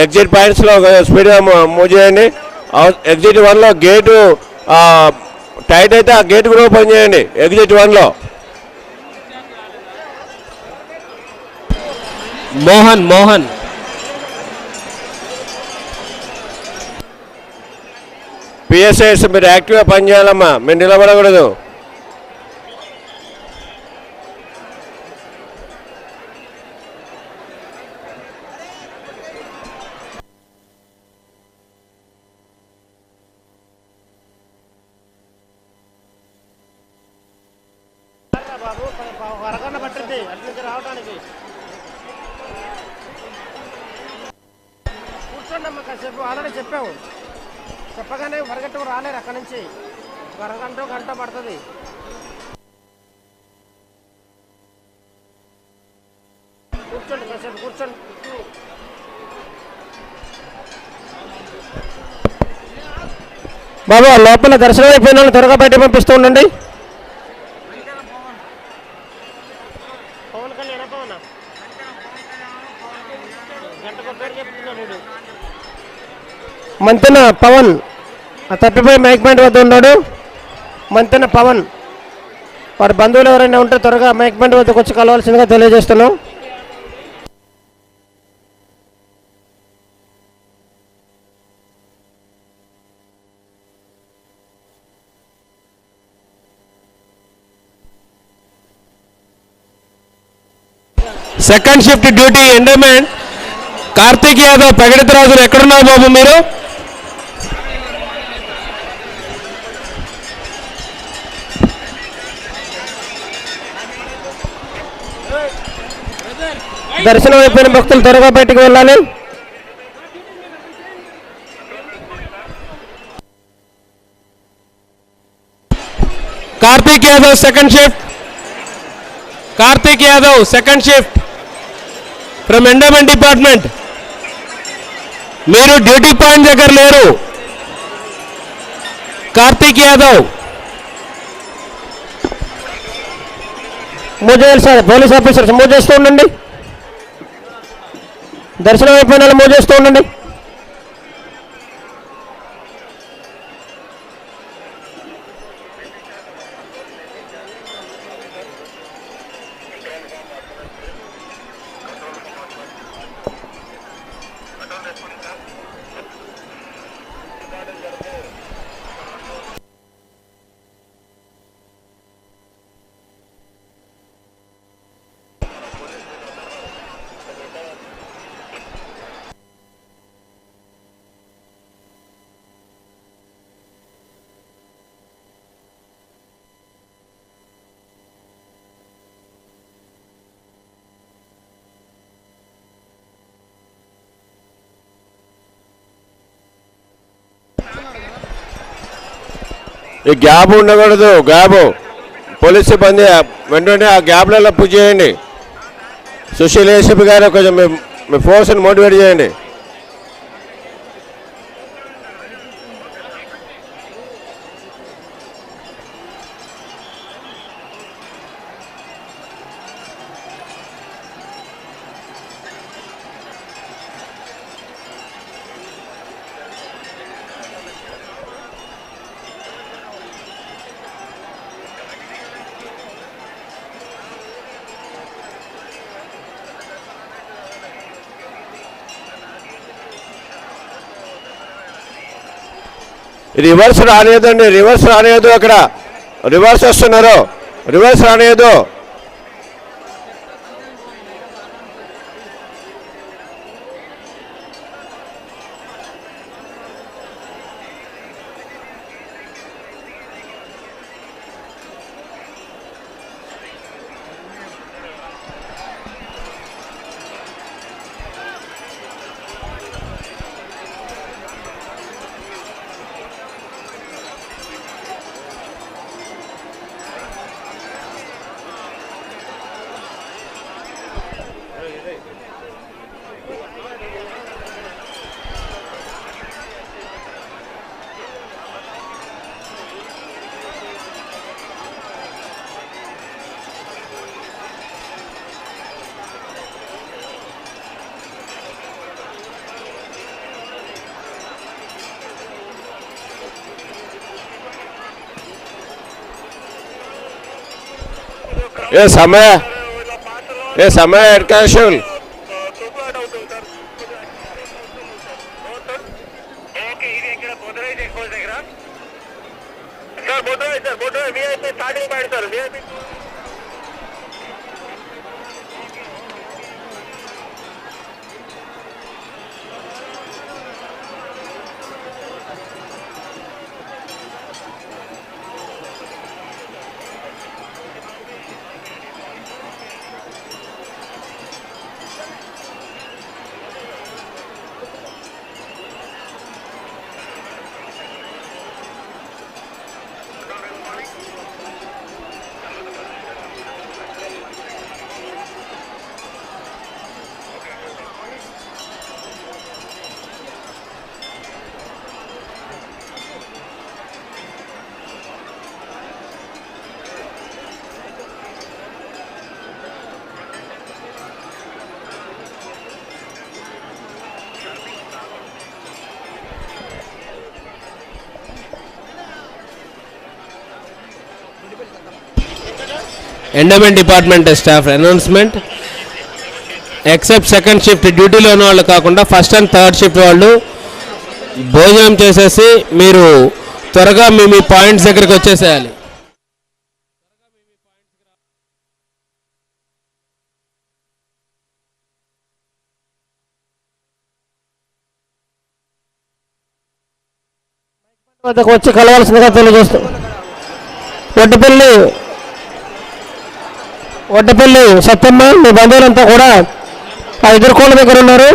Exit పాయింట్స్లో స్పీడ్గా move చేయండి. Exit 1లో gate tight అయితే ఆ గేట్ కూడా ఓపెన్ చేయండి. ఎగ్జిట్ 1లో మోహన్ పిఎస్ఐస్ మీరు యాక్టివ్గా పనిచేయాలమ్మా, మీరు నిలబడకూడదు. కూర్చోండి కాసేపు, ఆల్రెడీ చెప్పాము. చెప్పగానే వరగంట రాలేరు అక్కడి నుంచి, గంట పడుతుంది. కూర్చోండి కాసేపు, కూర్చోండి. బాబు లోపల దర్శనం అయిపోయిన వాళ్ళు త్వరగా బయట పంపిస్తూ ఉండండి. పవన్ కళ్యాణ్ పవన్ గంటకు పేరు చెప్తున్నాడు. మంతెన పవన్ 35 మైక్ పాయింట్ వద్ద ఉన్నాడు. మంతెన పవన్ వారి బంధువులు ఎవరైనా ఉంటే త్వరగా మైక్ పాయింట్ వద్దకు వచ్చి కలవాల్సిందిగా తెలియజేస్తున్నాం. Second shift duty endowment Karthik Yadav పగడితరాజులు ఎక్కడున్నారు బాబు మీరు? దర్శనం అయిపోయిన భక్తులు త్వరగా బయటకు వెళ్ళాలి. Karthik Yadav second shift from endowment department. మీరు డ్యూటీ పాయింట్ దగ్గర లేరు. కార్తీక్ యాదవ్ మూవ్ చేయాలి సార్, పోలీస్ ఆఫీసర్స్ మూవ్ చేస్తూ ఉండండి. దర్శనం అయిపోయిన వాళ్ళు మూవ్ చేస్తూ ఉండండి. ఈ గ్యాప్ ఉండకూడదు. గ్యాప్ పోలీస్ సిబ్బంది వెంటనే ఆ గ్యాప్లలో పూజ చేయండి. సుశీల్ ఏసీపీ గారు కొంచెం మీ ఫోర్స్ని మోటివేట్ చేయండి. రివర్స్ రానియదండి, రివర్స్ రానియదు. అక్కడ రివర్స్ వస్తున్నారు, రివర్స్ రానియదు. ఏ సమయ head constable endowment department staff announcement. Except second shift డ్యూటీలో ఉన్న వాళ్ళు కాకుండా ఫస్ట్ అండ్ థర్డ్ షిఫ్ట్ వాళ్ళు భోజనం చేసేసి మీరు త్వరగా మీ పాయింట్స్ దగ్గరికి వచ్చేసేయాలి. వద్దకు వచ్చి కలవాల్సిందిగా తెలియజేస్తాం. వడ్డపల్లి సత్యమ్మ మీ బంధువులంతా కూడా ఆ ఎదుర్కోళ్ళ దగ్గర ఉన్నారు.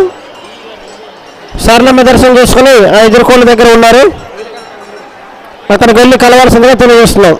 సార్లమ్మ దర్శనం చేసుకుని ఆ ఎదుర్కోళ్ళ దగ్గర ఉన్నారు. అక్కడికి వెళ్ళి కలవాల్సిందిగా తెలియజేస్తున్నాం.